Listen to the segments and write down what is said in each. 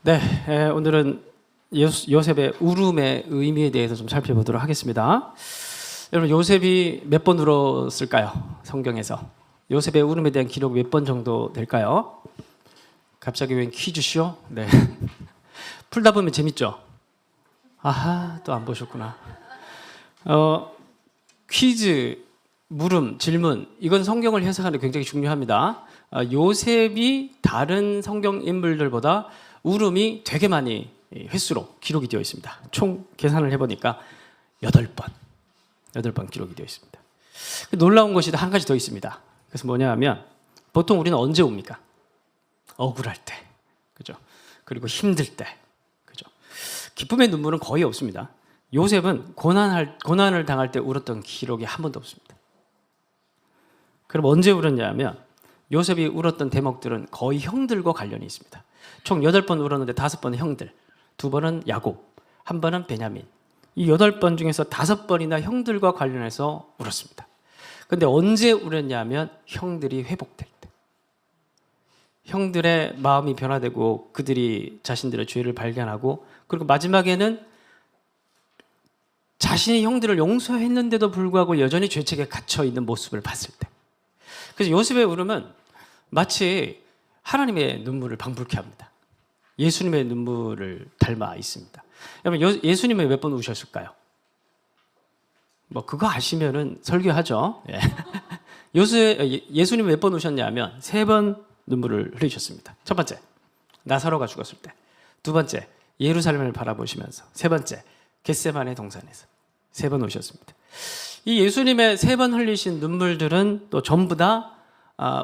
네, 오늘은 요셉의 울음의 의미에 대해서 좀 살펴보도록 하겠습니다. 여러분, 요셉이 몇 번 울었을까요? 성경에서 요셉의 울음에 대한 기록 몇 번 정도 될까요? 갑자기 웬 퀴즈쇼? 네. 풀다 보면 재밌죠? 아하, 또 안 보셨구나. 퀴즈, 물음, 질문, 이건 성경을 해석하는 데 굉장히 중요합니다. 요셉이 다른 성경 인물들보다 울음이 되게 많이 횟수로 기록이 되어 있습니다. 총 계산을 해보니까 8번 기록이 되어 있습니다. 놀라운 것이 한 가지 더 있습니다. 그래서 뭐냐 하면 보통 우리는 언제 웁니까? 억울할 때, 그죠? 그리고 힘들 때, 그죠? 기쁨의 눈물은 거의 없습니다. 요셉은 고난을 당할 때 울었던 기록이 한 번도 없습니다. 그럼 언제 울었냐 하면 요셉이 울었던 대목들은 거의 형들과 관련이 있습니다. 총 8번 울었는데 5번은 형들, 2번은 야곱, 1번은 베냐민. 이 8번 중에서 5번이나 형들과 관련해서 울었습니다. 근데 언제 울었냐 하면 형들이 회복될 때. 형들의 마음이 변화되고 그들이 자신들의 죄를 발견하고, 그리고 마지막에는 자신이 형들을 용서했는데도 불구하고 여전히 죄책에 갇혀 있는 모습을 봤을 때. 그래서 요셉의 울음은 마치 하나님의 눈물을 방불케 합니다. 예수님의 눈물을 닮아 있습니다. 여러분, 예수님이 몇 번 우셨을까요? 뭐 그거 아시면은 설교하죠. 예. 예수님이 몇 번 우셨냐면 3번 눈물을 흘리셨습니다. 첫 번째, 나사로가 죽었을 때. 2번째, 예루살렘을 바라보시면서. 3번째, 겟세마네 동산에서. 3번 우셨습니다. 이 예수님의 3번 흘리신 눈물들은 또 전부 다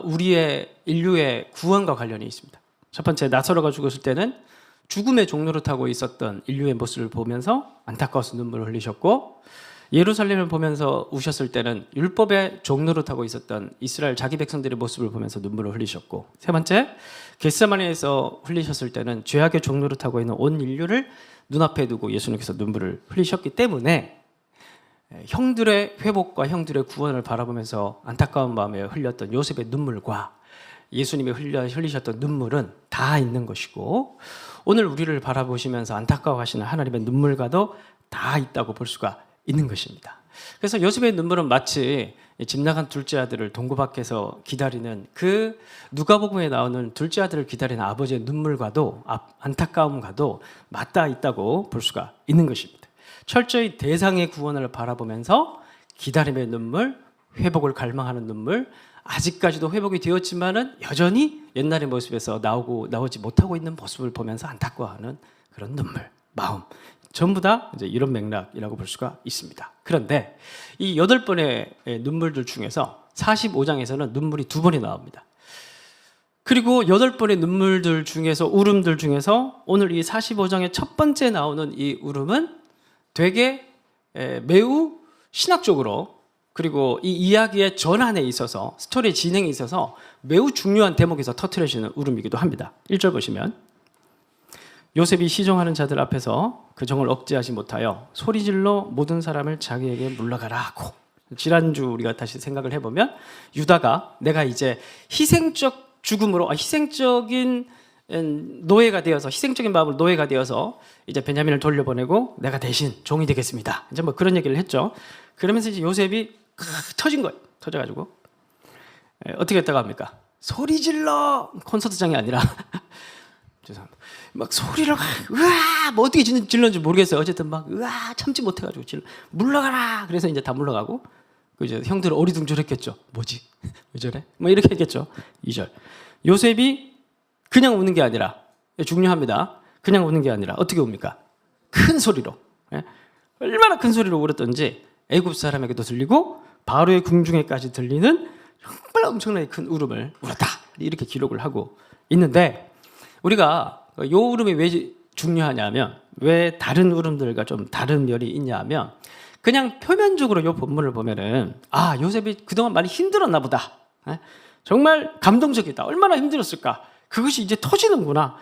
우리의 인류의 구원과 관련이 있습니다. 첫 번째, 나사로가 죽었을 때는 죽음의 종로를 타고 있었던 인류의 모습을 보면서 안타까워서 눈물을 흘리셨고, 예루살렘을 보면서 우셨을 때는 율법의 종로를 타고 있었던 이스라엘 자기 백성들의 모습을 보면서 눈물을 흘리셨고, 세 번째, 겟세마네에서 흘리셨을 때는 죄악의 종로를 타고 있는 온 인류를 눈앞에 두고 예수님께서 눈물을 흘리셨기 때문에 형들의 회복과 형들의 구원을 바라보면서 안타까운 마음에 흘렸던 요셉의 눈물과 예수님이 흘리셨던 눈물은 다 있는 것이고, 오늘 우리를 바라보시면서 안타까워하시는 하나님의 눈물과도 다 있다고 볼 수가 있는 것입니다. 그래서 요셉의 눈물은 마치 집 나간 둘째 아들을 동구 밖에서 기다리는 그 누가복음에 나오는 둘째 아들을 기다리는 아버지의 눈물과도 안타까움과도 맞닿아 있다고 볼 수가 있는 것입니다. 철저히 대상의 구원을 바라보면서 기다림의 눈물, 회복을 갈망하는 눈물, 아직까지도 회복이 되었지만은 여전히 옛날의 모습에서 나오지 못하고 있는 모습을 보면서 안타까워하는 그런 눈물, 마음, 전부 다 이제 이런 맥락이라고 볼 수가 있습니다. 그런데 이 8번의 눈물들 중에서 45장에서는 눈물이 2번이 나옵니다. 그리고 8번의 눈물들 중에서, 울음들 중에서 오늘 이 45장의 첫 번째 나오는 이 울음은 되게 매우 신학적으로, 그리고 이 이야기의 전환에 있어서, 스토리의 진행에 있어서 매우 중요한 대목에서 터뜨려지는 울음이기도 합니다. 1절 보시면, 요셉이 시종하는 자들 앞에서 그 정을 억제하지 못하여 소리질러 모든 사람을 자기에게 물러가라 하고, 지난주 우리가 다시 생각을 해보면 유다가 내가 이제 희생적 죽음으로, 희생적인 노예가 되어서, 희생적인 마음으로 노예가 되어서 이제 베냐민을 돌려보내고 내가 대신 종이 되겠습니다, 이제 뭐 그런 얘기를 했죠. 그러면서 이제 요셉이 터진 거예요. 터져가지고 어떻게 했다고 합니까? 소리질러, 콘서트장이 아니라 죄송합니다. 막 소리를 으아, 뭐 어떻게 질렀는지 모르겠어요. 어쨌든 막 으아, 참지 못해가지고 물러가라. 그래서 이제 다 물러가고, 그 이제 형들은 어리둥절했겠죠. 뭐지? 왜 저래? 뭐 이렇게 했겠죠. 2절, 요셉이 그냥 우는 게 아니라, 중요합니다. 그냥 우는 게 아니라 어떻게 웁니까? 큰 소리로. 얼마나 큰 소리로 울었던지 애굽 사람에게도 들리고 바로의 궁중에까지 들리는 정말 엄청나게 큰 울음을 울었다, 이렇게 기록을 하고 있는데, 우리가 이 울음이 왜 중요하냐면, 왜 다른 울음들과 좀 다른 면이 있냐면, 그냥 표면적으로 이 본문을 보면은 요셉이 그동안 많이 힘들었나 보다, 정말 감동적이다, 얼마나 힘들었을까, 그것이 이제 터지는구나,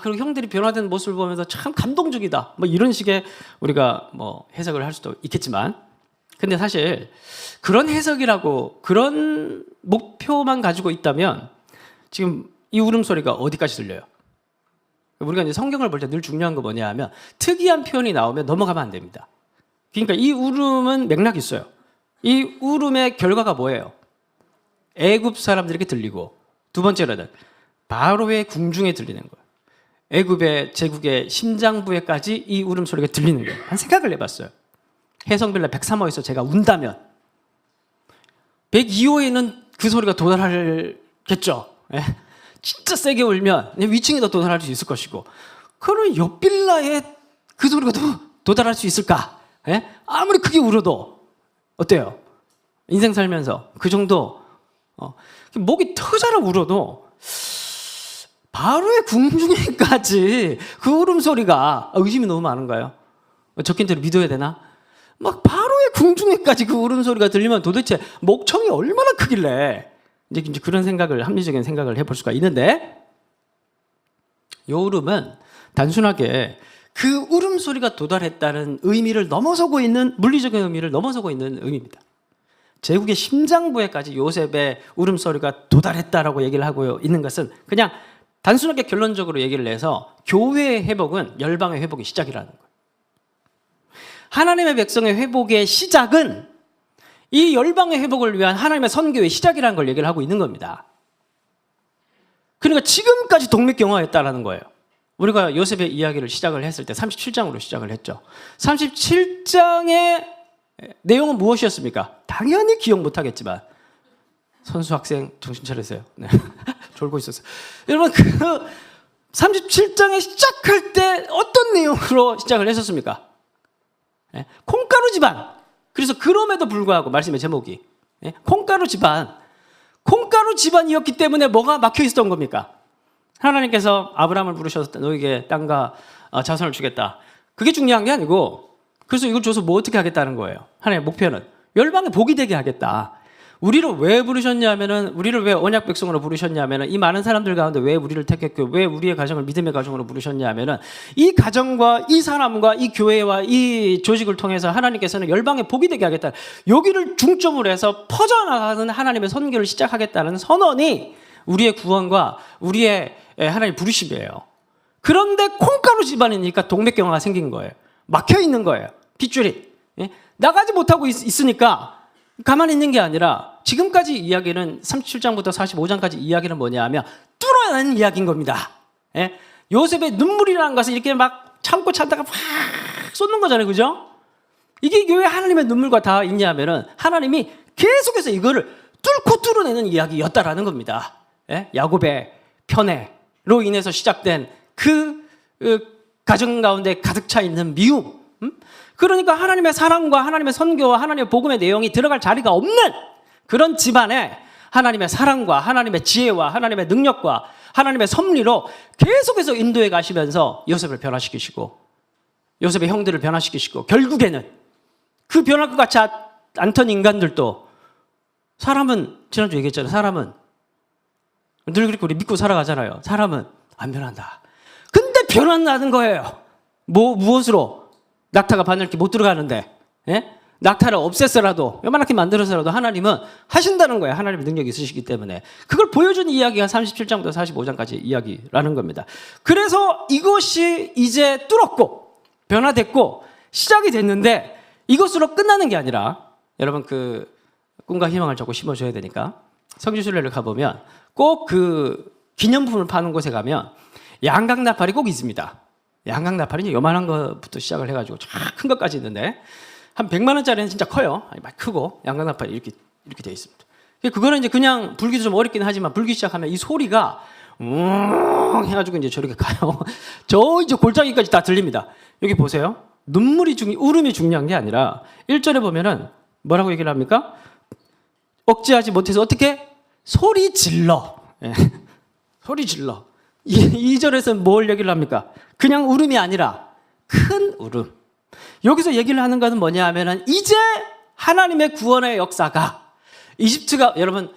그리고 형들이 변화된 모습을 보면서 참 감동적이다, 뭐 이런 식의 우리가 뭐 해석을 할 수도 있겠지만, 근데 사실 그런 해석이라고, 그런 목표만 가지고 있다면 지금 이 울음소리가 어디까지 들려요? 우리가 이제 성경을 볼 때 늘 중요한 거 뭐냐 하면 특이한 표현이 나오면 넘어가면 안 됩니다. 그러니까 이 울음은 맥락이 있어요. 이 울음의 결과가 뭐예요? 애굽 사람들에게 들리고, 두 번째로는 바로의 궁중에 들리는 거예요. 애굽의 제국의 심장부에까지 이 울음소리가 들리는 거예요. 한 생각을 해봤어요. 해성빌라 103호에서 제가 운다면 102호에는 그 소리가 도달하겠죠. 예? 진짜 세게 울면 위층에도 도달할 수 있을 것이고, 그러면 옆 빌라에 그 소리가 도달할 수 있을까? 예? 아무리 크게 울어도 어때요? 인생 살면서 그 정도 목이 터져라 울어도 바로의 궁중에까지 그 울음소리가 의심이 너무 많은가요? 적힌 대로 믿어야 되나? 막 바로의 궁중에까지 그 울음소리가 들리면 도대체 목청이 얼마나 크길래, 이제 그런 생각을, 합리적인 생각을 해볼 수가 있는데, 이 울음은 단순하게 그 울음소리가 도달했다는 의미를 넘어서고 있는, 물리적인 의미를 넘어서고 있는 의미입니다. 제국의 심장부에까지 요셉의 울음소리가 도달했다라고 얘기를 하고 있는 것은 그냥 단순하게 결론적으로 얘기를 해서 교회의 회복은 열방의 회복의 시작이라는 거예요. 하나님의 백성의 회복의 시작은 이 열방의 회복을 위한 하나님의 선교의 시작이라는 걸 얘기를 하고 있는 겁니다. 그러니까 지금까지 동맥경화했다라는 거예요. 우리가 요셉의 이야기를 시작을 했을 때 37장으로 시작을 했죠. 37장의 내용은 무엇이었습니까? 당연히 기억 못하겠지만, 선수 학생 정신 차리세요. 네. 졸고 있었어요. 여러분, 그 37장에 시작할 때 어떤 내용으로 시작을 했었습니까? 네. 콩가루 집안. 그래서 그럼에도 불구하고 말씀의 제목이 콩가루 집안. 콩가루 집안이었기 때문에 뭐가 막혀 있었던 겁니까? 하나님께서 아브라함을 부르셔서 너에게 땅과 자손을 주겠다. 그게 중요한 게 아니고, 그래서 이걸 줘서 뭐 어떻게 하겠다는 거예요. 하나님의 목표는 열방의 복이 되게 하겠다. 우리를 왜 부르셨냐면은, 우리를 왜 언약 백성으로 부르셨냐면은, 이 많은 사람들 가운데 왜 우리를 택했고, 왜 우리의 가정을 믿음의 가정으로 부르셨냐면은, 이 가정과 이 사람과 이 교회와 이 조직을 통해서 하나님께서는 열방의 복이 되게 하겠다. 여기를 중점으로 해서 퍼져나가는 하나님의 선교를 시작하겠다는 선언이 우리의 구원과 우리의 하나님의 부르심이에요. 그런데 콩가루 집안이니까 동맥경화가 생긴 거예요. 막혀 있는 거예요. 핏줄이. 나가지 못하고 있으니까 가만히 있는 게 아니라, 지금까지 이야기는 37장부터 45장까지 이야기는 뭐냐 하면 뚫어내는 이야기인 겁니다. 요셉의 눈물이라는 것을 이렇게 막 참고 참다가 확 쏟는 거잖아요. 그죠? 이게 왜 하나님의 눈물과 다 있냐면은 하나님이 계속해서 이거를 뚫고 뚫어내는 이야기였다라는 겁니다. 야곱의 편애로 인해서 시작된 그 가정 가운데 가득 차 있는 미움. 그러니까 하나님의 사랑과 하나님의 선교와 하나님의 복음의 내용이 들어갈 자리가 없는 그런 집안에 하나님의 사랑과 하나님의 지혜와 하나님의 능력과 하나님의 섭리로 계속해서 인도해 가시면서 요셉을 변화시키시고, 요셉의 형들을 변화시키시고, 결국에는 그 변할 것 같지 않던 인간들도, 사람은, 지난주 얘기했잖아요. 사람은 늘 그렇게 우리 믿고 살아가잖아요. 사람은 안 변한다. 근데 변한다는 거예요. 무엇으로? 낙타가 바늘길 못 들어가는데, 낙타를 없애서라도, 요만하게 만들어서라도 하나님은 하신다는 거예요. 하나님의 능력이 있으시기 때문에. 그걸 보여준 이야기가 37장부터 45장까지 이야기라는 겁니다. 그래서 이것이 이제 뚫었고 변화됐고 시작이 됐는데, 이것으로 끝나는 게 아니라, 여러분 그 꿈과 희망을 자꾸 심어줘야 되니까 성지순례를 가보면 꼭 그 기념품을 파는 곳에 가면 양강나팔이 꼭 있습니다. 양강나팔이 이제 요만한 것부터 시작을 해가지고 큰 것까지 있는데, 한 100만 원짜리는 진짜 커요. 막 크고, 양강나팔이 이렇게 되어 있습니다. 그거는 이제 그냥 불기도 좀 어렵긴 하지만, 불기 시작하면 이 소리가 해가지고 이제 저렇게 가요. 저 이제 골짜기까지 다 들립니다. 여기 보세요. 울음이 중요한 게 아니라 1절에 보면은 뭐라고 얘기를 합니까? 억제하지 못해서 어떻게? 소리 질러. 소리 질러. 2절에서는 뭘 얘기를 합니까? 그냥 울음이 아니라 큰 울음. 여기서 얘기를 하는 것은 뭐냐 하면은, 이제 하나님의 구원의 역사가, 이집트가, 여러분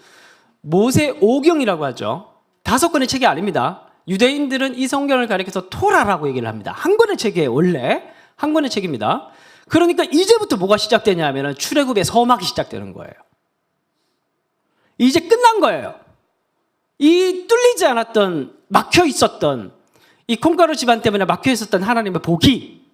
모세 오경이라고 하죠. 5권의 책이 아닙니다. 유대인들은 이 성경을 가리켜서 토라라고 얘기를 합니다. 한 권의 책이에요. 원래 한 권의 책입니다. 그러니까 이제부터 뭐가 시작되냐 하면은 출애굽의 서막이 시작되는 거예요. 이제 끝난 거예요. 이 뚫리지 않았던, 막혀 있었던 이 콩가루 집안 때문에 막혀 있었던 하나님의 복이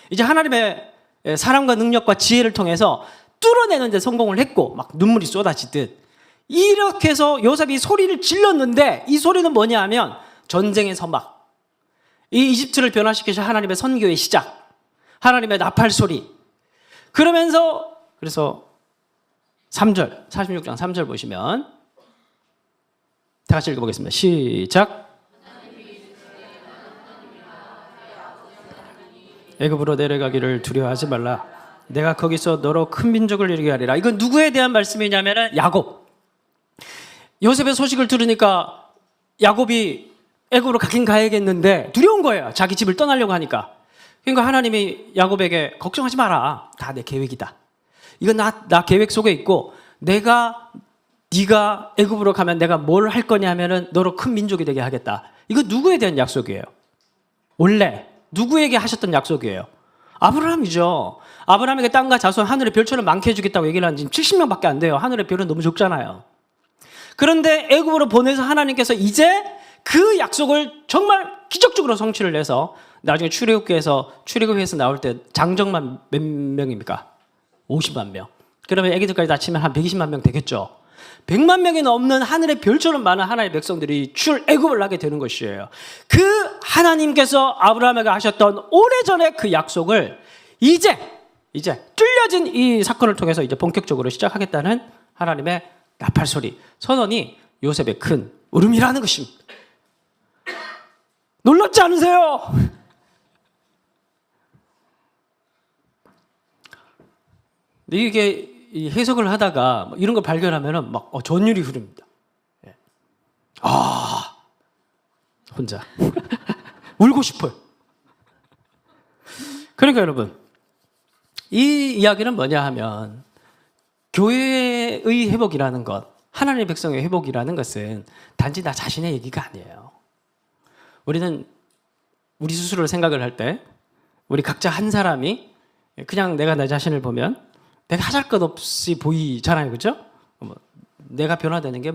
이제 하나님의 사랑과 능력과 지혜를 통해서 뚫어내는 데 성공을 했고 막 눈물이 쏟아지듯 이렇게 해서 요셉이 소리를 질렀는데 이 소리는 뭐냐 하면 전쟁의 서막, 이 이집트를 변화시키신 하나님의 선교의 시작, 하나님의 나팔 소리. 그러면서 그래서 3절, 46장 3절 보시면 다 같이 읽어보겠습니다. 시작. 애굽으로 내려가기를 두려워하지 말라. 내가 거기서 너로 큰 민족을 이루게 하리라. 이건 누구에 대한 말씀이냐면 야곱. 요셉의 소식을 들으니까 야곱이 애굽으로 가긴 가야겠는데 두려운 거예요. 자기 집을 떠나려고 하니까. 그러니까 하나님이 야곱에게 걱정하지 마라. 다 내 계획이다. 이건 나 계획 속에 있고 네가 애굽으로 가면 내가 뭘 할 거냐 하면은 너로 큰 민족이 되게 하겠다. 이거 누구에 대한 약속이에요? 원래 누구에게 하셨던 약속이에요? 아브라함이죠. 아브라함에게 땅과 자손 하늘의 별처럼 많게 해주겠다고 얘기를 한 지 70명밖에 안 돼요. 하늘의 별은 너무 적잖아요. 그런데 애굽으로 보내서 하나님께서 이제 그 약속을 정말 기적적으로 성취를 해서 나중에 출애굽해서 나올 때 장정만 몇 명입니까? 50만 명. 그러면 애기들까지 다 치면 한 120만 명 되겠죠. 100만 명이 넘는 하늘의 별처럼 많은 하나님의 백성들이 출애굽을 하게 되는 것이에요. 그 하나님께서 아브라함에게 하셨던 오래전에 그 약속을 이제 뚫려진 이 사건을 통해서 이제 본격적으로 시작하겠다는 하나님의 나팔 소리, 선언이 요셉의 큰 울음이라는 것입니다. 놀랍지 않으세요? 이게 해석을 하다가 이런 걸 발견하면은 막 전율이 흐릅니다. 혼자 울고 싶어요. 그러니까 여러분, 이 이야기는 뭐냐 하면 교회의 회복이라는 것, 하나님의 백성의 회복이라는 것은 단지 나 자신의 얘기가 아니에요. 우리는 우리 스스로를 생각을 할 때 우리 각자 한 사람이 그냥 내가 내 자신을 보면 내가 하잘것없이 보이잖아요. 그죠? 내가 변화되는 게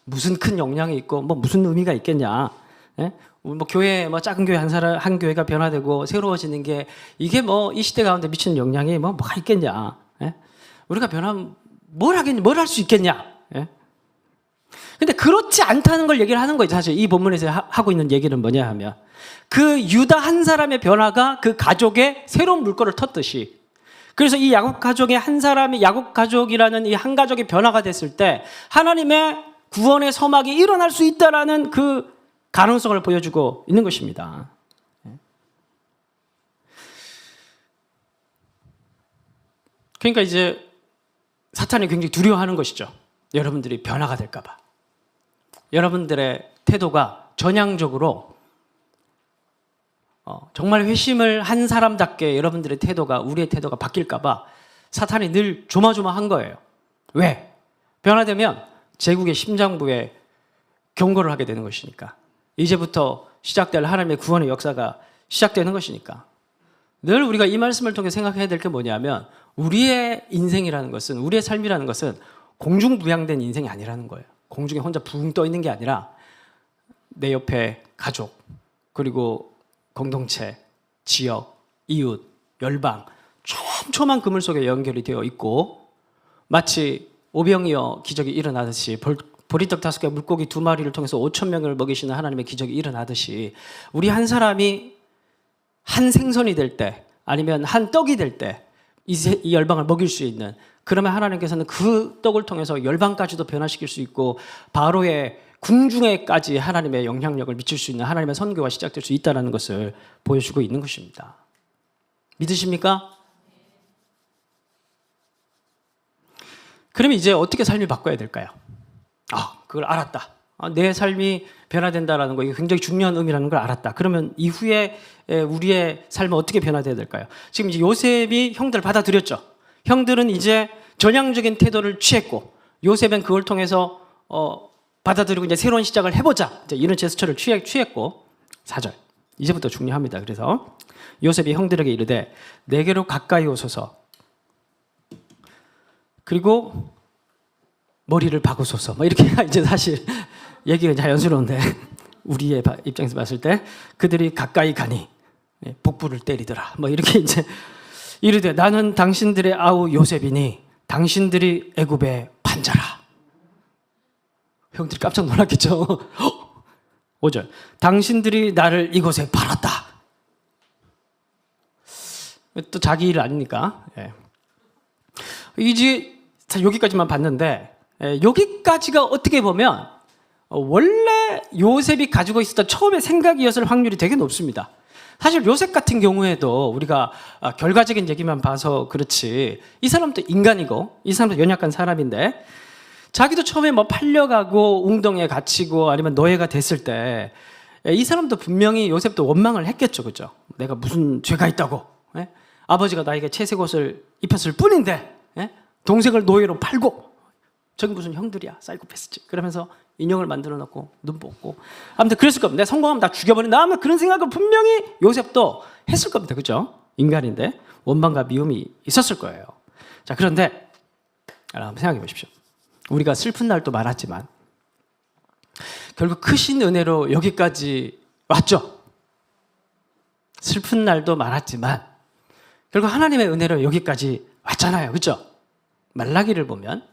무슨 큰 영향이 있고 무슨 의미가 있겠냐. 예? 교회 작은 교회 한 교회가 변화되고 새로워지는 게 이게 이 시대 가운데 미치는 영향이 뭐가 있겠냐. 예? 우리가 변하면 뭘 할 수 있겠냐. 예? 근데 그렇지 않다는 걸 얘기를 하는 거예요. 사실 이 본문에서 하고 있는 얘기는 뭐냐 하면 그 유다 한 사람의 변화가 그 가족의 새로운 물꼬를 텄듯이, 그래서 이 야곱 가족의 한 사람이, 야곱 가족이라는 이 한 가족의 변화가 됐을 때 하나님의 구원의 서막이 일어날 수 있다라는 그 가능성을 보여주고 있는 것입니다. 그러니까 이제 사탄이 굉장히 두려워하는 것이죠. 여러분들이 변화가 될까 봐. 여러분들의 태도가 전향적으로 정말 회심을 한 사람답게 여러분들의 태도가, 우리의 태도가 바뀔까 봐 사탄이 늘 조마조마한 거예요. 왜? 변화되면 제국의 심장부에 경고를 하게 되는 것이니까. 이제부터 시작될 하나님의 구원의 역사가 시작되는 것이니까. 늘 우리가 이 말씀을 통해 생각해야 될 게 뭐냐면 우리의 인생이라는 것은, 우리의 삶이라는 것은 공중부양된 인생이 아니라는 거예요. 공중에 혼자 붕 떠 있는 게 아니라 내 옆에 가족, 그리고 공동체, 지역, 이웃, 열방, 촘촘한 그물 속에 연결이 되어 있고, 마치 오병이어 기적이 일어나듯이, 보리떡 5개 물고기 2마리를 통해서 5,000명을 먹이시는 하나님의 기적이 일어나듯이 우리 한 사람이 한 생선이 될 때, 아니면 한 떡이 될 때 이 열방을 먹일 수 있는, 그러면 하나님께서는 그 떡을 통해서 열방까지도 변화시킬 수 있고 바로의 궁중에까지 하나님의 영향력을 미칠 수 있는 하나님의 선교가 시작될 수 있다는 것을 보여주고 있는 것입니다. 믿으십니까? 그러면 이제 어떻게 삶을 바꿔야 될까요? 그걸 알았다. 내 삶이 변화된다는 거, 이게 굉장히 중요한 의미라는 걸 알았다. 그러면 이후에 우리의 삶은 어떻게 변화돼야 될까요? 지금 이제 요셉이 형들을 받아들였죠. 형들은 이제 전향적인 태도를 취했고, 요셉은 그걸 통해서 받아들이고 이제 새로운 시작을 해보자, 이제 이런 제스처를 취했고, 4절 이제부터 중요합니다. 그래서 요셉이 형들에게 이르되 내게로 가까이 오소서, 그리고 머리를 박으소서. 이렇게 이제 사실 얘기가 자연스러운데 우리의 입장에서 봤을 때 그들이 가까이 가니 복부를 때리더라. 뭐 이렇게 이제 이르되 나는 당신들의 아우 요셉이니 당신들이 애굽의 반자라. 형들이 깜짝 놀랐겠죠. 5절 당신들이 나를 이곳에 팔았다. 또 자기 일 아니니까. 이제 여기까지만 봤는데 여기까지가 어떻게 보면 원래 요셉이 가지고 있었던 처음의 생각이었을 확률이 되게 높습니다. 사실 요셉 같은 경우에도 우리가 결과적인 얘기만 봐서 그렇지 이 사람도 인간이고 이 사람도 연약한 사람인데 자기도 처음에 뭐 팔려가고 웅덩이에 갇히고 아니면 노예가 됐을 때 이 사람도 분명히 요셉도 원망을 했겠죠. 그죠? 내가 무슨 죄가 있다고 아버지가 나에게 채색 옷을 입혔을 뿐인데 동생을 노예로 팔고 저기 무슨 형들이야 사이코패스지 그러면서 인형을 만들어 놓고 눈 뽑고 아무튼 그랬을 겁니다. 내가 성공하면 다 죽여버린다 아마 그런 생각을 분명히 요셉도 했을 겁니다. 그죠? 인간인데 원망과 미움이 있었을 거예요. 자 그런데 한번 생각해 보십시오. 우리가 슬픈 날도 많았지만 결국 크신 은혜로 여기까지 왔죠. 슬픈 날도 많았지만 결국 하나님의 은혜로 여기까지 왔잖아요. 그죠? 말라기를 보면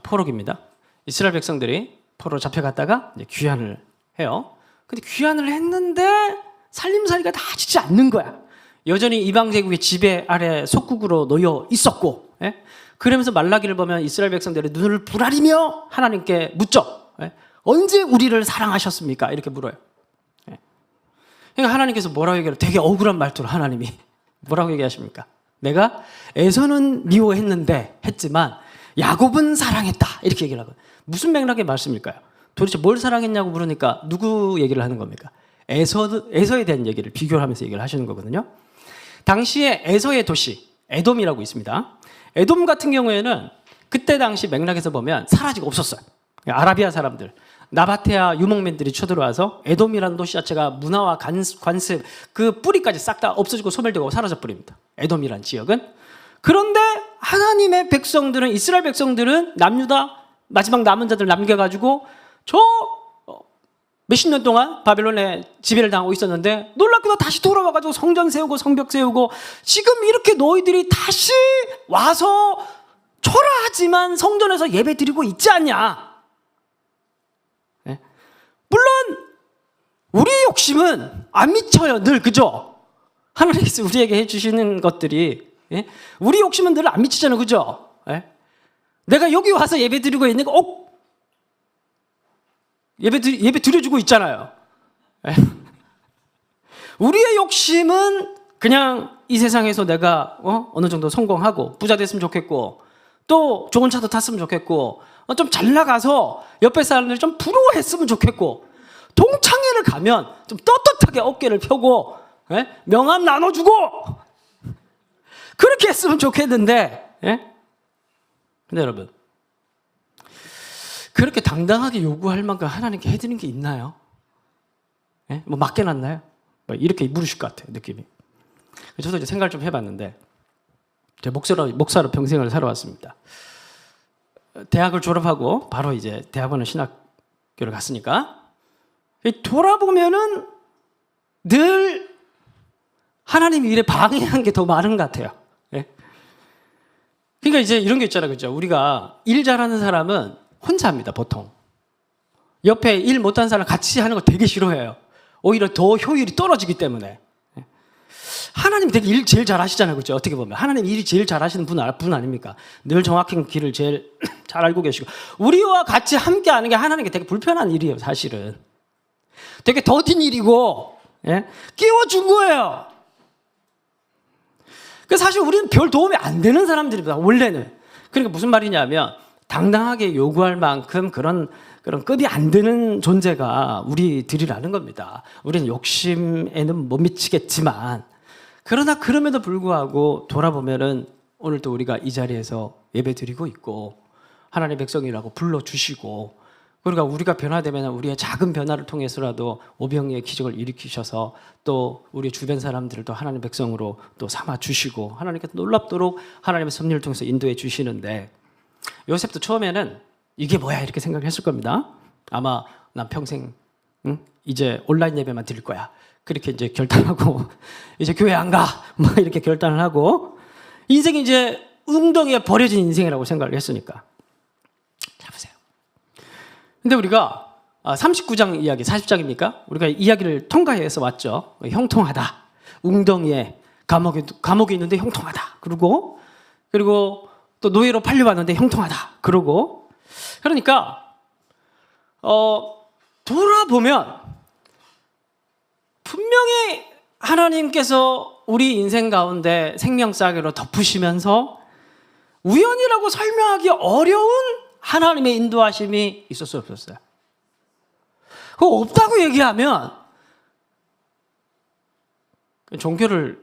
포로기입니다. 이스라엘 백성들이 포로 잡혀갔다가 이제 귀환을 해요. 근데 귀환을 했는데 살림살이가 다 지지 않는 거야. 여전히 이방 제국의 지배 아래 속국으로 놓여 있었고, 그러면서 말라기를 보면 이스라엘 백성들이 눈을 부라리며 하나님께 묻죠. 언제 우리를 사랑하셨습니까? 이렇게 물어요. 그러니까 하나님께서 뭐라고 얘기해요? 되게 억울한 말투로 하나님이 뭐라고 얘기하십니까? 내가 에서는 미워했는데 했지만 야곱은 사랑했다 이렇게 얘기를 하거든요. 무슨 맥락의 말씀일까요? 도대체 뭘 사랑했냐고 물으니까 누구 얘기를 하는 겁니까? 에서에 대한 얘기를 비교를 하면서 얘기를 하시는 거거든요. 당시에 에서의 도시 에돔이라고 있습니다. 에돔 같은 경우에는 그때 당시 맥락에서 보면 사라지고 없었어요. 아라비아 사람들 나바테아 유목민들이 쳐들어와서 에돔이라는 도시 자체가 문화와 관습 그 뿌리까지 싹 다 없어지고 소멸되고 사라져 버립니다. 에돔이라는 지역은. 그런데 하나님의 백성들은 이스라엘 백성들은 남유다 마지막 남은 자들 남겨가지고 저 몇십 년 동안 바벨론에 지배를 당하고 있었는데 놀랍게도 다시 돌아와가지고 성전 세우고 성벽 세우고 지금 이렇게 너희들이 다시 와서 초라하지만 성전에서 예배 드리고 있지 않냐. 물론 우리의 욕심은 안 미쳐요. 늘 그죠? 하나님께서 우리에게 해주시는 것들이 우리 욕심은 늘 안 미치잖아요. 그죠? 내가 여기 와서 예배 드리고 있는 거 예배 드려주고 있잖아요. 우리의 욕심은 그냥 이 세상에서 내가 어느 정도 성공하고 부자 됐으면 좋겠고 또 좋은 차도 탔으면 좋겠고 좀 잘 나가서 옆에 사람들이 좀 부러워했으면 좋겠고 동창회를 가면 좀 떳떳하게 어깨를 펴고 명함 나눠주고 그렇게 했으면 좋겠는데 근데 여러분 그렇게 당당하게 요구할 만큼 하나님께 해드리는 게 있나요? 뭐 맡겨놨나요? 뭐 이렇게 물으실 것 같아요 느낌이. 저도 이제 생각을 좀 해봤는데 제가 목사로 평생을 살아왔습니다. 대학을 졸업하고 바로 이제 대학원을 신학교를 갔으니까 돌아보면은 늘 하나님 일에 방해한 게 더 많은 것 같아요. 그러니까 이제 이런 게 있잖아요. 그죠? 우리가 일 잘하는 사람은 혼자 합니다, 보통. 옆에 일 못하는 사람 같이 하는 거 되게 싫어해요. 오히려 더 효율이 떨어지기 때문에. 하나님 되게 일 제일 잘 하시잖아요. 그죠? 어떻게 보면. 하나님 일이 제일 잘 하시는 분 아닙니까? 늘 정확한 길을 제일 잘 알고 계시고. 우리와 같이 함께 하는 게 하나님께 되게 불편한 일이에요, 사실은. 되게 더딘 일이고, 끼워준 거예요. 사실 우리는 별 도움이 안 되는 사람들입니다, 원래는. 그러니까 무슨 말이냐면, 당당하게 요구할 만큼 그런 급이 안 되는 존재가 우리들이라는 겁니다. 우리는 욕심에는 못 미치겠지만, 그러나 그럼에도 불구하고 돌아보면은 오늘 또 우리가 이 자리에서 예배 드리고 있고, 하나님의 백성이라고 불러주시고, 그러니까 우리가 변화되면 우리의 작은 변화를 통해서라도 오병이의 기적을 일으키셔서 또 우리 주변 사람들을 또 하나님의 백성으로 또 삼아주시고 하나님께서 놀랍도록 하나님의 섭리를 통해서 인도해 주시는데 요셉도 처음에는 이게 뭐야 이렇게 생각을 했을 겁니다. 아마 난 평생 이제 온라인 예배만 드릴 거야. 그렇게 이제 결단하고 이제 교회 안 가. 막 이렇게 결단을 하고 인생이 이제 웅덩이에 버려진 인생이라고 생각을 했으니까. 자 보세요. 근데 우리가 39장 이야기, 40장입니까? 우리가 이야기를 통과해서 왔죠. 형통하다. 웅덩이에 감옥에 있는데 형통하다. 그리고 또 노예로 팔려왔는데 형통하다. 그러니까 돌아보면 분명히 하나님께서 우리 인생 가운데 생명싸개로 덮으시면서 우연이라고 설명하기 어려운 하나님의 인도하심이 있었어요, 없었어요? 그거 없다고 얘기하면 종교를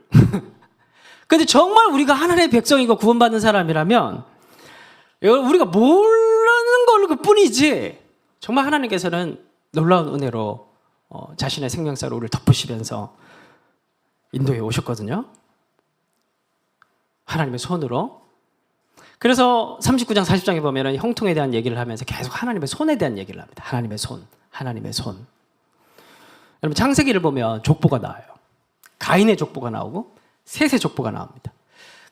근데 정말 우리가 하나님의 백성이고 구원받는 사람이라면 우리가 모르는 걸로 뿐이지 정말 하나님께서는 놀라운 은혜로 자신의 생명사로 우리를 덮으시면서 인도에 오셨거든요. 하나님의 손으로. 그래서 39장 40장에 보면 형통에 대한 얘기를 하면서 계속 하나님의 손에 대한 얘기를 합니다. 하나님의 손, 하나님의 손. 여러분 창세기를 보면 족보가 나와요. 가인의 족보가 나오고 셋의 족보가 나옵니다.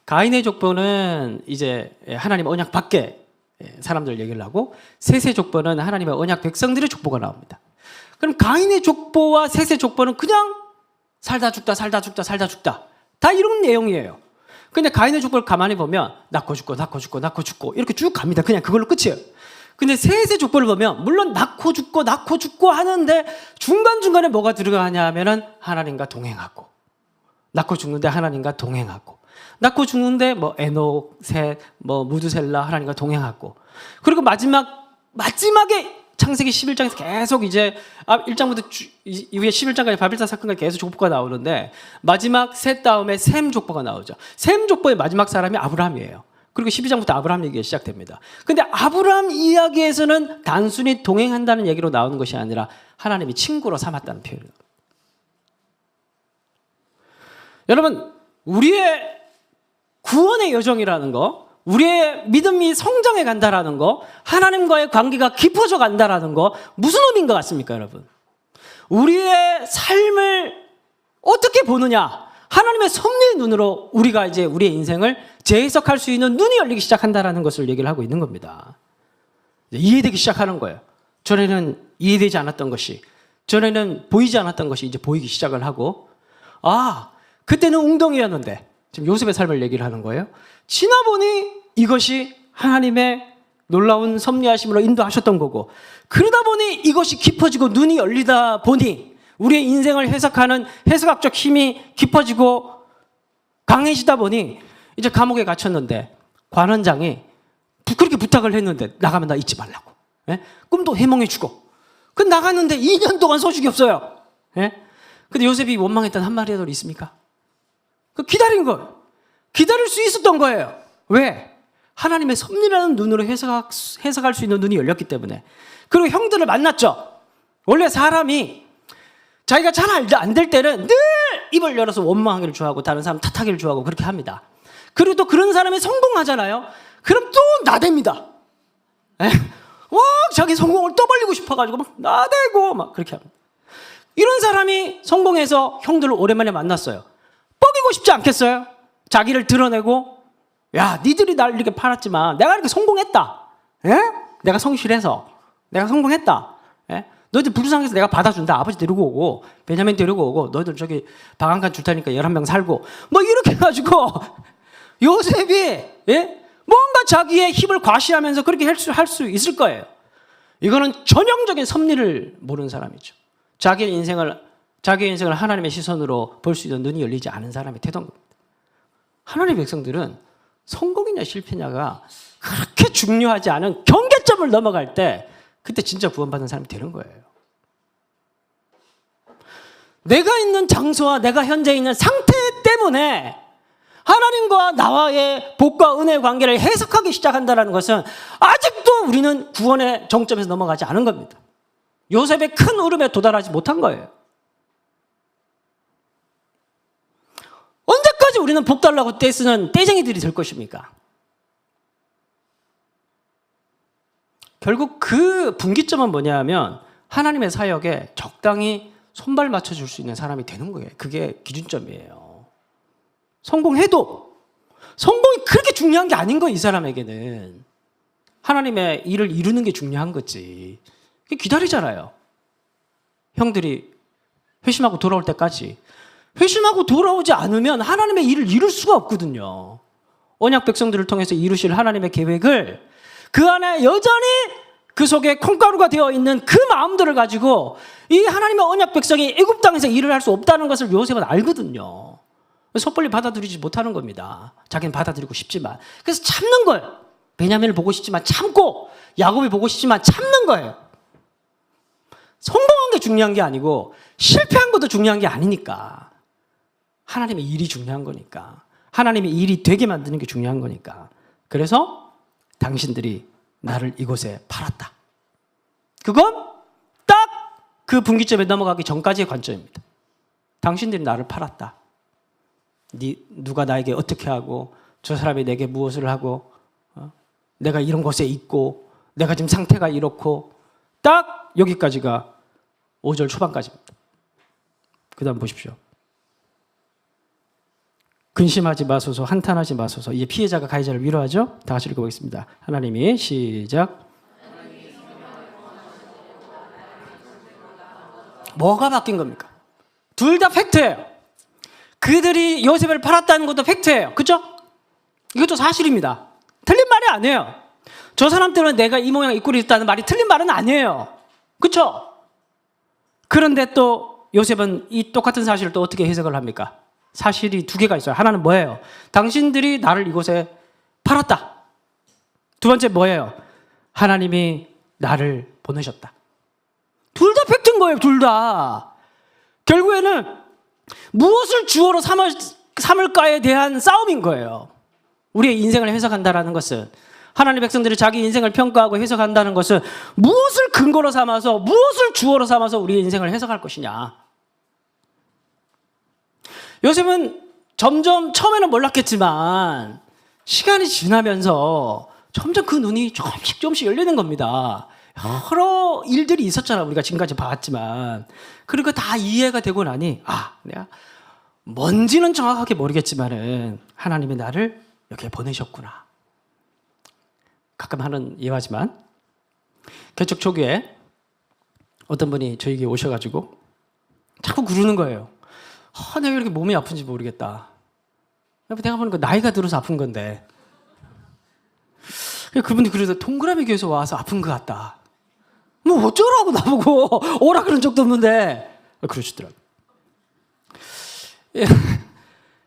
가인의 족보는 이제 하나님 언약 밖에 사람들 얘기를 하고 셋의 족보는 하나님의 언약 백성들의 족보가 나옵니다. 그럼 가인의 족보와 셋의 족보는 그냥 살다 죽다 다 이런 내용이에요. 근데 가인의 족보를 가만히 보면 낳고 죽고 이렇게 쭉 갑니다. 그냥 그걸로 끝이에요. 근데 셋의 족보를 보면 물론 낳고 죽고 하는데 중간중간에 뭐가 들어가냐 하면은 하나님과 동행하고 낳고 죽는데 하나님과 동행하고 낳고 죽는데 뭐 에녹, 셋, 뭐 무두셀라 하나님과 동행하고 그리고 마지막에 창세기 11장에서 계속 이제 1장부터 이후에 11장까지 바벨탑 사건까지 계속 족보가 나오는데 마지막 셋 다음에 셈 족보가 나오죠. 셈 족보의 마지막 사람이 아브라함이에요. 그리고 12장부터 아브라함 얘기가 시작됩니다. 근데 아브라함 이야기에서는 단순히 동행한다는 얘기로 나오는 것이 아니라 하나님이 친구로 삼았다는 표현이에요. 여러분 우리의 구원의 여정이라는 거, 우리의 믿음이 성장해 간다라는 거, 하나님과의 관계가 깊어져 간다라는 거 무슨 의미인 것 같습니까, 여러분? 우리의 삶을 어떻게 보느냐? 하나님의 섭리의 눈으로 우리가 이제 우리의 인생을 재해석할 수 있는 눈이 열리기 시작한다라는 것을 얘기를 하고 있는 겁니다. 이해되기 시작하는 거예요. 전에는 이해되지 않았던 것이, 전에는 보이지 않았던 것이 이제 보이기 시작을 하고, 그때는 웅덩이였는데 지금 요셉의 삶을 얘기를 하는 거예요. 지나보니 이것이 하나님의 놀라운 섭리하심으로 인도하셨던 거고 그러다 보니 이것이 깊어지고 눈이 열리다 보니 우리의 인생을 해석하는 해석학적 힘이 깊어지고 강해지다 보니 이제 감옥에 gat혔는데 관원장이 그렇게 부탁을 했는데 나가면 나 잊지 말라고. 꿈도 해몽해주고 그 나갔는데 2년 동안 소식이 없어요. 근데 요셉이 원망했던 한마디라도 있습니까? 기다린 거예요. 기다릴 수 있었던 거예요. 왜? 하나님의 섭리라는 눈으로 해석할 수 있는 눈이 열렸기 때문에. 그리고 형들을 만났죠. 원래 사람이 자기가 잘 안 될 때는 늘 입을 열어서 원망하기를 좋아하고 다른 사람 탓하기를 좋아하고 그렇게 합니다. 그리고 또 그런 사람이 성공하잖아요. 그럼 또 나댑니다. 자기 성공을 떠벌리고 싶어가지고 막 나대고 막 그렇게 합니다. 이런 사람이 성공해서 형들을 오랜만에 만났어요. 뻐기고 싶지 않겠어요? 자기를 드러내고 야 니들이 날 이렇게 팔았지만 내가 이렇게 성공했다. 내가 성실해서 내가 성공했다. 너희들 불쌍해서 내가 받아준다. 아버지 데리고 오고 베냐민 데리고 오고 너희들 저기 방 한 칸 줄 테니까 11명 살고 뭐 이렇게 해가지고 요셉이 뭔가 자기의 힘을 과시하면서 그렇게 할 수 있을 거예요. 이거는 전형적인 섭리를 모르는 사람이죠. 자기의 인생을 하나님의 시선으로 볼 수 있는 눈이 열리지 않은 사람의 태도인 겁니다. 하나님의 백성들은 성공이냐 실패냐가 그렇게 중요하지 않은 경계점을 넘어갈 때 그때 진짜 구원받는 사람이 되는 거예요. 내가 있는 장소와 내가 현재 있는 상태 때문에 하나님과 나와의 복과 은혜의 관계를 해석하기 시작한다는 것은 아직도 우리는 구원의 정점에서 넘어가지 않은 겁니다. 요셉의 큰 울음에 도달하지 못한 거예요. 언제까지 우리는 복 달라고 떼쓰는 떼쟁이들이 될 것입니까? 결국 그 분기점은 뭐냐 하면 하나님의 사역에 적당히 손발 맞춰줄 수 있는 사람이 되는 거예요. 그게 기준점이에요. 성공해도 성공이 그렇게 중요한 게 아닌 거예요. 이 사람에게는 하나님의 일을 이루는 게 중요한 거지. 기다리잖아요. 형들이 회심하고 돌아올 때까지. 회심하고 돌아오지 않으면 하나님의 일을 이룰 수가 없거든요. 언약 백성들을 통해서 이루실 하나님의 계획을 그 안에 여전히 그 속에 콩가루가 되어 있는 그 마음들을 가지고 이 하나님의 언약 백성이 애굽 땅에서 일을 할 수 없다는 것을 요셉은 알거든요. 섣불리 받아들이지 못하는 겁니다. 자기는 받아들이고 싶지만. 그래서 참는 거예요. 베냐민을 보고 싶지만 참고, 야곱이 보고 싶지만 참는 거예요. 성공한 게 중요한 게 아니고 실패한 것도 중요한 게 아니니까. 하나님의 일이 중요한 거니까. 하나님의 일이 되게 만드는 게 중요한 거니까. 그래서 당신들이 나를 이곳에 팔았다. 그건 딱 그 분기점에 넘어가기 전까지의 관점입니다. 당신들이 나를 팔았다. 누가 나에게 어떻게 하고 저 사람이 내게 무엇을 하고 내가 이런 곳에 있고 내가 지금 상태가 이렇고 딱 여기까지가 5절 초반까지입니다. 그 다음 보십시오. 근심하지 마소서, 한탄하지 마소서. 이제 피해자가 가해자를 위로하죠. 다 같이 읽어보겠습니다. 하나님이 시작. 뭐가 바뀐 겁니까? 둘 다 팩트예요. 그들이 요셉을 팔았다는 것도 팩트예요. 그렇죠? 이것도 사실입니다. 틀린 말이 아니에요. 저 사람 때문에 내가 이 모양 이 꼴이 됐다는 말이 틀린 말은 아니에요. 그렇죠? 그런데 또 요셉은 이 똑같은 사실을 또 어떻게 해석을 합니까? 사실이 두 개가 있어요. 하나는 뭐예요? 당신들이 나를 이곳에 팔았다. 두 번째 뭐예요? 하나님이 나를 보내셨다. 둘 다 팩트인 거예요. 둘 다. 결국에는 무엇을 주어로 삼을까에 대한 싸움인 거예요. 우리의 인생을 해석한다는 것은, 하나님의 백성들이 자기 인생을 평가하고 해석한다는 것은 무엇을 근거로 삼아서, 무엇을 주어로 삼아서 우리의 인생을 해석할 것이냐. 요셉은 점점 처음에는 몰랐겠지만 시간이 지나면서 점점 그 눈이 조금씩 열리는 겁니다. 여러 일들이 있었잖아. 우리가 지금까지 봤지만. 그리고 다 이해가 되고 나니 내가 뭔지는 정확하게 모르겠지만은 하나님이 나를 여기에 보내셨구나. 가끔 하는 예화지만 개척 초기에 어떤 분이 저에게 오셔가지고 자꾸 그러는 거예요. 내가 이렇게 몸이 아픈지 모르겠다. 내가 보니까 나이가 들어서 아픈 건데. 그분이 그래서 동그라미 교회에서 와서 아픈 것 같다. 뭐 어쩌라고 나보고 오라 그런 적도 없는데 그러시더라고요.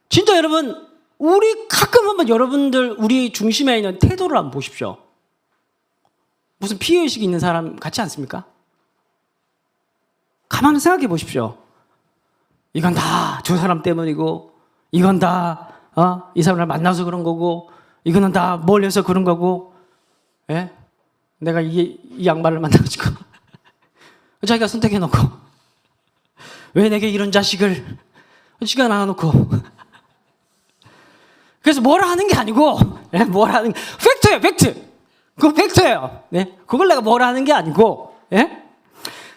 진짜 여러분, 우리 가끔 한번 여러분들 우리 중심에 있는 태도를 한번 보십시오. 무슨 피해의식이 있는 사람 같지 않습니까? 가만히 생각해 보십시오. 이건 다 저 사람 때문이고, 이건 다 이 사람을 만나서 그런 거고, 이거는 다 뭘 해서 그런 거고, 예? 내가 이 양반을 만나가지고 자기가 선택해놓고 왜 내게 이런 자식을 지가 낳아놓고 그래서 뭐라 하는 게 아니고, 예? 뭐라 하는 팩트예요. 팩트. 그거 팩트예요. 네? 그걸 내가 뭐라 하는 게 아니고, 예?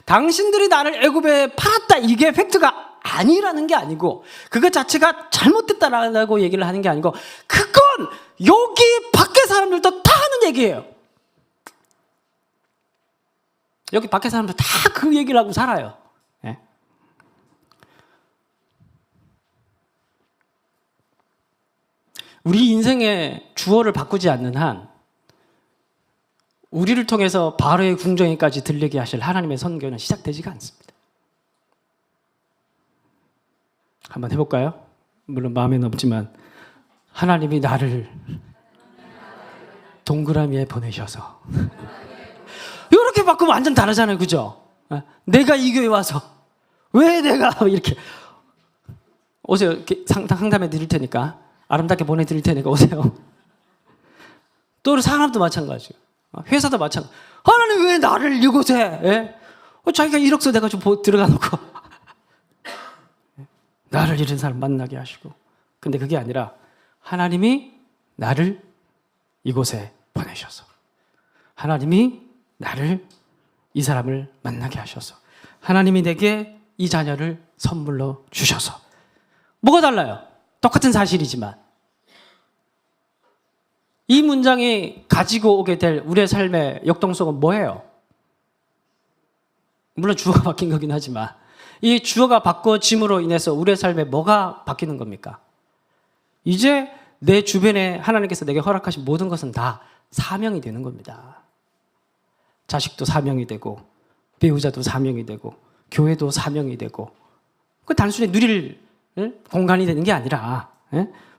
당신들이 나를 애굽에 팔았다, 이게 팩트가 아니라는 게 아니고, 그것 자체가 잘못됐다라고 얘기를 하는 게 아니고, 그건 여기 밖에 사람들도 다 하는 얘기예요. 여기 밖에 사람들 다 그 얘기를 하고 살아요. 예? 우리 인생의 주어를 바꾸지 않는 한 우리를 통해서 바로의 궁정에까지 들리게 하실 하나님의 선교는 시작되지가 않습니다. 한번 해볼까요? 물론 마음에는 없지만 하나님이 나를 동그라미에 보내셔서 이렇게 바꾸면 완전 다르잖아요. 그죠? 내가 이 교회 와서 왜 내가 이렇게 오세요. 이렇게 상담해 드릴 테니까, 아름답게 보내드릴 테니까 오세요. 또 사람도 마찬가지예요. 회사도 마찬가지. 하나님 왜 나를 이곳에, 예? 자기가 이력서 내가 좀 들어가 놓고 나를 이런 사람 만나게 하시고. 근데 그게 아니라 하나님이 나를 이곳에 보내셔서, 하나님이 나를 이 사람을 만나게 하셔서 하나님이 내게 이 자녀를 선물로 주셔서. 뭐가 달라요? 똑같은 사실이지만 이 문장이 가지고 오게 될 우리의 삶의 역동성은 뭐예요? 물론 주어가 바뀐 거긴 하지만 이 주어가 바꿔짐으로 인해서 우리의 삶에 뭐가 바뀌는 겁니까? 이제 내 주변에 하나님께서 내게 허락하신 모든 것은 다 사명이 되는 겁니다. 자식도 사명이 되고 배우자도 사명이 되고 교회도 사명이 되고 그 단순히 누릴 공간이 되는 게 아니라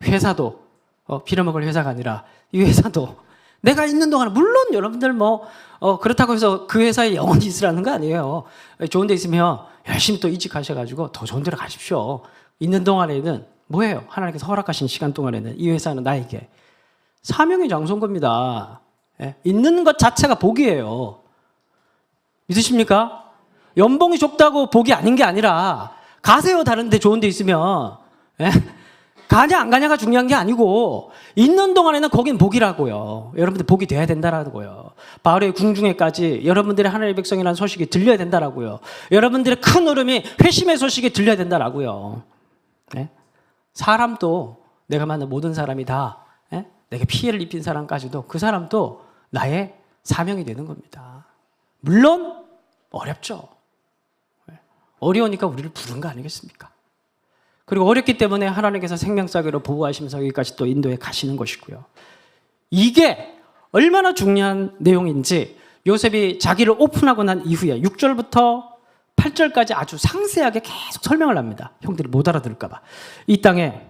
회사도 빌어먹을 회사가 아니라 이 회사도 내가 있는 동안 물론 여러분들 그렇다고 해서 그 회사에 영원히 있으라는 거 아니에요. 좋은 데 있으면 열심히 또 이직하셔가지고 더 좋은 데로 가십시오. 있는 동안에는 뭐예요? 하나님께서 허락하신 시간 동안에는 이 회사는 나에게 사명의 장소인 겁니다. 있는 것 자체가 복이에요. 믿으십니까? 연봉이 적다고 복이 아닌 게 아니라 가세요. 다른 데 좋은 데 있으면. 가냐 안 가냐가 중요한 게 아니고 있는 동안에는 거긴 복이라고요. 여러분들 복이 돼야 된다라고요. 바울의 궁중에까지 여러분들의 하나님의 백성이라는 소식이 들려야 된다라고요. 여러분들의 큰 울음이 회심의 소식이 들려야 된다라고요. 사람도 내가 만난 모든 사람이 다 내게 피해를 입힌 사람까지도 그 사람도 나의 사명이 되는 겁니다. 물론 어렵죠. 어려우니까 우리를 부른 거 아니겠습니까? 그리고 어렵기 때문에 하나님께서 생명사기로 보호하시면서 여기까지 또 인도에 가시는 것이고요. 이게 얼마나 중요한 내용인지 요셉이 자기를 오픈하고 난 이후에 6절부터 8절까지 아주 상세하게 계속 설명을 합니다. 형들이 못 알아들을까 봐. 이 땅에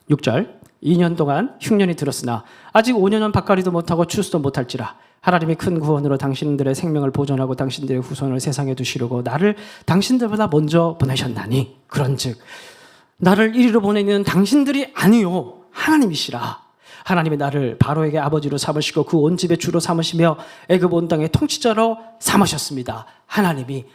6절 2년 동안 흉년이 들었으나 아직 5년은 밭갈이도 못하고 추수도 못할지라 하나님이 큰 구원으로 당신들의 생명을 보존하고 당신들의 후손을 세상에 두시려고 나를 당신들보다 먼저 보내셨나니 그런즉 나를 이리로 보내는 당신들이 아니요 하나님이시라. 하나님이 나를 바로에게 아버지로 삼으시고 그 온 집의 주로 삼으시며 애굽 온 땅의 통치자로 삼으셨습니다. 하나님이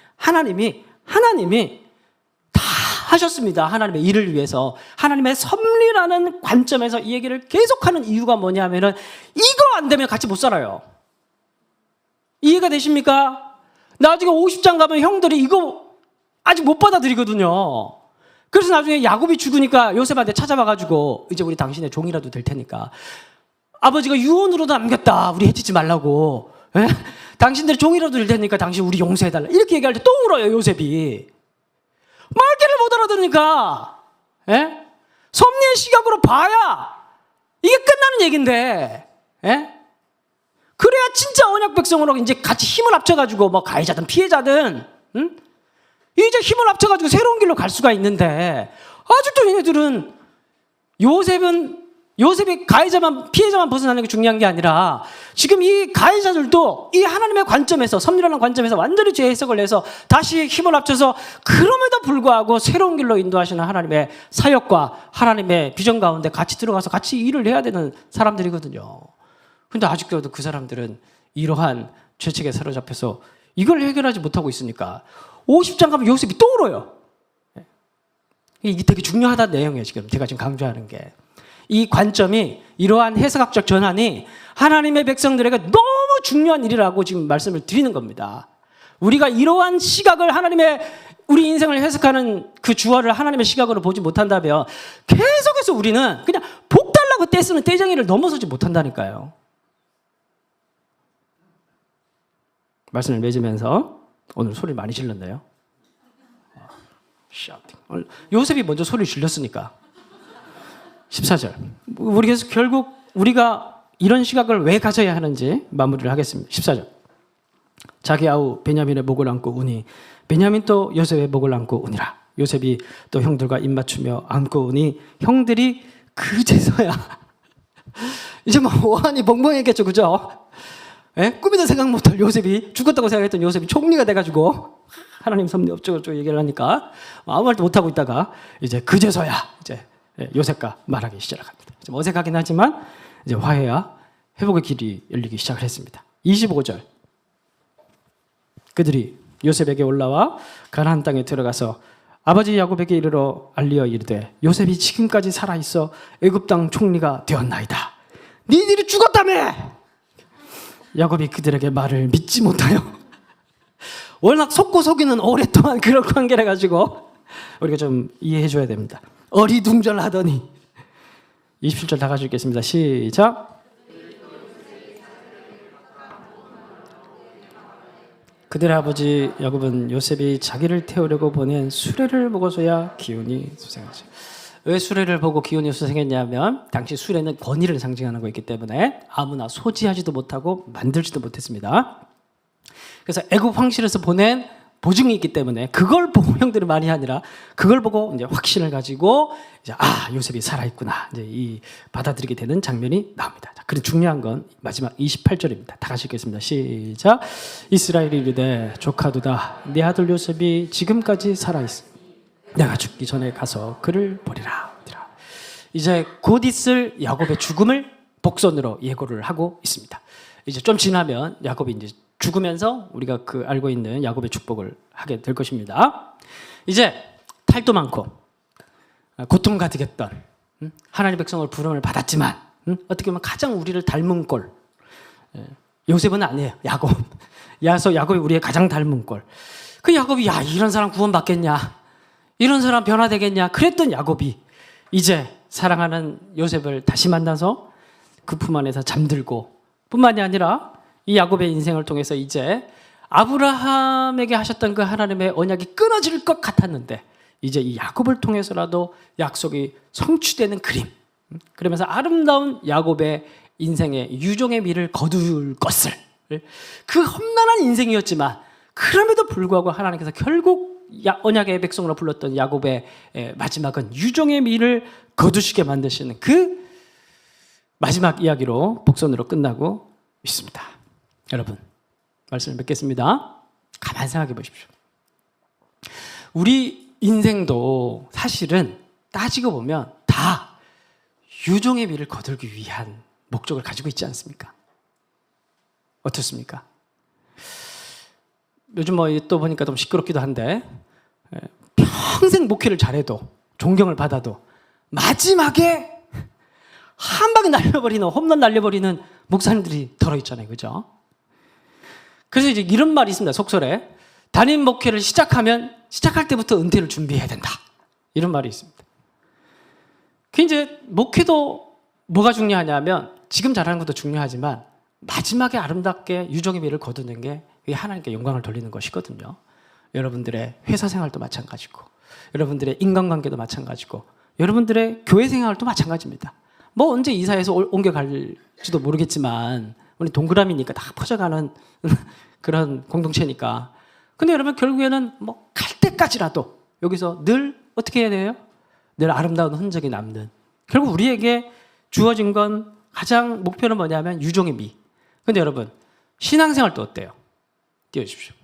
다 하셨습니다. 하나님의 일을 위해서. 하나님의 섭리라는 관점에서 이 얘기를 계속하는 이유가 뭐냐면은 이거 안 되면 같이 못 살아요. 이해가 되십니까? 나중에 50장 가면 형들이 이거 아직 못 받아들이거든요. 그래서 나중에 야곱이 죽으니까 요셉한테 찾아와가지고 이제 우리 당신의 종이라도 될 테니까 아버지가 유언으로도 남겼다. 우리 해치지 말라고. 당신들의 종이라도 될 테니까 당신 우리 용서해달라. 이렇게 얘기할 때 또 울어요, 요셉이. 말귀를 못 알아듣으니까. 섭리의 시각으로 봐야 이게 끝나는 얘기인데. 그래야 진짜 언약 백성으로 이제 같이 힘을 합쳐가지고 가해자든 피해자든 이제 힘을 합쳐가지고 새로운 길로 갈 수가 있는데 아직도 얘네들은 요셉이 가해자만 피해자만 벗어나는 게 중요한 게 아니라 지금 이 가해자들도 이 하나님의 관점에서 섭리라는 관점에서 완전히 재해석을 해서 다시 힘을 합쳐서 그럼에도 불구하고 새로운 길로 인도하시는 하나님의 사역과 하나님의 비전 가운데 같이 들어가서 같이 일을 해야 되는 사람들이거든요. 근데 아직도 그 사람들은 이러한 죄책에 사로잡혀서 이걸 해결하지 못하고 있으니까 50장 가면 요셉이 또 울어요. 이게 되게 중요하다는 내용이에요. 지금 제가 지금 강조하는 게. 이 관점이 이러한 해석학적 전환이 하나님의 백성들에게 너무 중요한 일이라고 지금 말씀을 드리는 겁니다. 우리가 이러한 시각을 우리 인생을 해석하는 그 주어를 하나님의 시각으로 보지 못한다면 계속해서 우리는 그냥 복 달라고 떼쓰는 떼쟁이를 넘어서지 못한다니까요. 말씀을 맺으면서 오늘 소리를 많이 질렀네요. 요셉이 먼저 소리를 질렀으니까. 14절. 그래서 결국 우리가 이런 시각을 왜 가져야 하는지 마무리를 하겠습니다. 14절. 자기 아우 베냐민의 목을 안고 우니 베냐민 또 요셉의 목을 안고 우니라. 요셉이 또 형들과 입맞추며 안고 우니 형들이 그제서야 이제 오한이 벙벙했겠죠, 그죠? 꿈에도 생각 못할 요셉이 죽었다고 생각했던 요셉이 총리가 돼가지고 하나님 섭리 어쩌고저쩌고 얘기를 하니까 아무 말도 못하고 있다가 이제 그제서야 이제 요셉과 말하기 시작합니다. 좀 어색하긴 하지만 이제 화해와 회복의 길이 열리기 시작을 했습니다. 25절. 그들이 요셉에게 올라와 가나안 땅에 들어가서 아버지 야곱에게 이르러 알리어 이르되 요셉이 지금까지 살아있어 애굽 땅 총리가 되었나이다. 니들이 죽었다며! 야곱이 그들에게 말을 믿지 못하여 워낙 속고 속이는 오랫동안 그런 관계라 가지고 우리가 좀 이해해 줘야 됩니다. 어리둥절하더니 27절 다 가지고 있겠습니다. 시작. 그들의 아버지 야곱은 요셉이 자기를 태우려고 보낸 수레를 보고서야 기운이 소생하지. 왜 수레를 보고 기운이 소생했냐면 당시 수레는 권위를 상징하는 거였기 때문에 아무나 소지하지도 못하고 만들지도 못했습니다. 그래서 애굽 황실에서 보낸 보증이 있기 때문에 그걸 보고 형들이 말이 아니라 그걸 보고 이제 확신을 가지고 이제 요셉이 살아있구나 이제 이 받아들이게 되는 장면이 나옵니다. 자, 그리고 중요한 건 마지막 28절입니다. 다 같이 읽겠습니다. 시작. 이스라엘이 이르되 조카도다 네 아들 요셉이 지금까지 살아있으니 내가 죽기 전에 가서 그를 보리라. 이제 곧 있을 야곱의 죽음을 복선으로 예고를 하고 있습니다. 이제 좀 지나면 야곱이 이제 죽으면서 우리가 그 알고 있는 야곱의 축복을 하게 될 것입니다. 이제 탈도 많고 고통 가득했던 하나님의 백성을 부름을 받았지만 어떻게 보면 가장 우리를 닮은 꼴 요셉은 아니에요. 야곱이 우리의 가장 닮은 꼴. 그 야곱이 이런 사람 구원받겠냐 이런 사람 변화되겠냐 그랬던 야곱이 이제 사랑하는 요셉을 다시 만나서 그 품 안에서 잠들고 뿐만이 아니라 이 야곱의 인생을 통해서 이제 아브라함에게 하셨던 그 하나님의 언약이 끊어질 것 같았는데 이제 이 야곱을 통해서라도 약속이 성취되는 그림. 그러면서 아름다운 야곱의 인생의 유종의 미를 거둘 것을 그 험난한 인생이었지만 그럼에도 불구하고 하나님께서 결국 언약의 백성으로 불렀던 야곱의 마지막은 유종의 미를 거두시게 만드시는 그 마지막 이야기로 복선으로 끝나고 있습니다. 여러분 말씀을 맺겠습니다. 가만히 생각해 보십시오. 우리 인생도 사실은 따지고 보면 다 유종의 미를 거두기 위한 목적을 가지고 있지 않습니까? 어떻습니까? 요즘 또 보니까 좀 시끄럽기도 한데 평생 목회를 잘해도 존경을 받아도 마지막에 한 방에 날려버리는 홈런 날려버리는 목사님들이 들어있잖아요. 그죠? 그래서 이제 이런 말이 있습니다. 속설에 담임 목회를 시작할 때부터 은퇴를 준비해야 된다. 이런 말이 있습니다. 그 이제 목회도 뭐가 중요하냐면 지금 잘하는 것도 중요하지만 마지막에 아름답게 유종의 미를 거두는 게 하나님께 영광을 돌리는 것이거든요. 여러분들의 회사 생활도 마찬가지고 여러분들의 인간관계도 마찬가지고 여러분들의 교회 생활도 마찬가지입니다. 뭐 언제 이사해서 옮겨갈지도 모르겠지만 우리 동그라미니까 다 퍼져가는 그런 공동체니까. 근데 여러분 결국에는 뭐 갈 때까지라도 여기서 늘 어떻게 해야 돼요? 늘 아름다운 흔적이 남는. 결국 우리에게 주어진 건 가장 목표는 뭐냐면 유종의 미. 근데 여러분 신앙생활도 어때요? 띄워주십시오.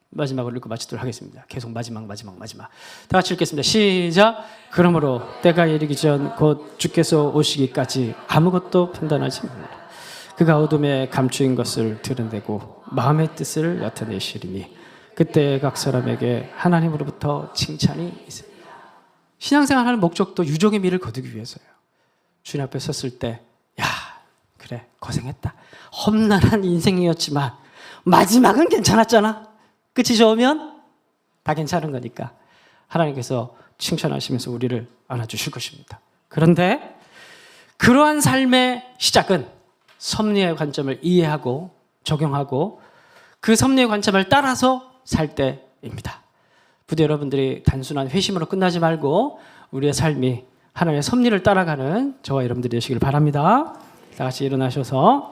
마지막으로 읽고 마치도록 하겠습니다. 계속 마지막. 다 같이 읽겠습니다. 시작. 그러므로 때가 이르기 전 곧 주께서 오시기까지 아무것도 판단하지 말라. 그가 어둠에 감추인 것을 드러내고 마음의 뜻을 나타내시리니 그때 각 사람에게 하나님으로부터 칭찬이 있습니다. 신앙생활하는 목적도 유종의 미를 거두기 위해서예요. 주님 앞에 섰을 때 그래 고생했다. 험난한 인생이었지만 마지막은 괜찮았잖아. 끝이 좋으면 다 괜찮은 거니까 하나님께서 칭찬하시면서 우리를 안아주실 것입니다. 그런데 그러한 삶의 시작은 섭리의 관점을 이해하고 적용하고 그 섭리의 관점을 따라서 살 때입니다. 부디 여러분들이 단순한 회심으로 끝나지 말고 우리의 삶이 하나님의 섭리를 따라가는 저와 여러분들이 되시길 바랍니다. 다 같이 일어나셔서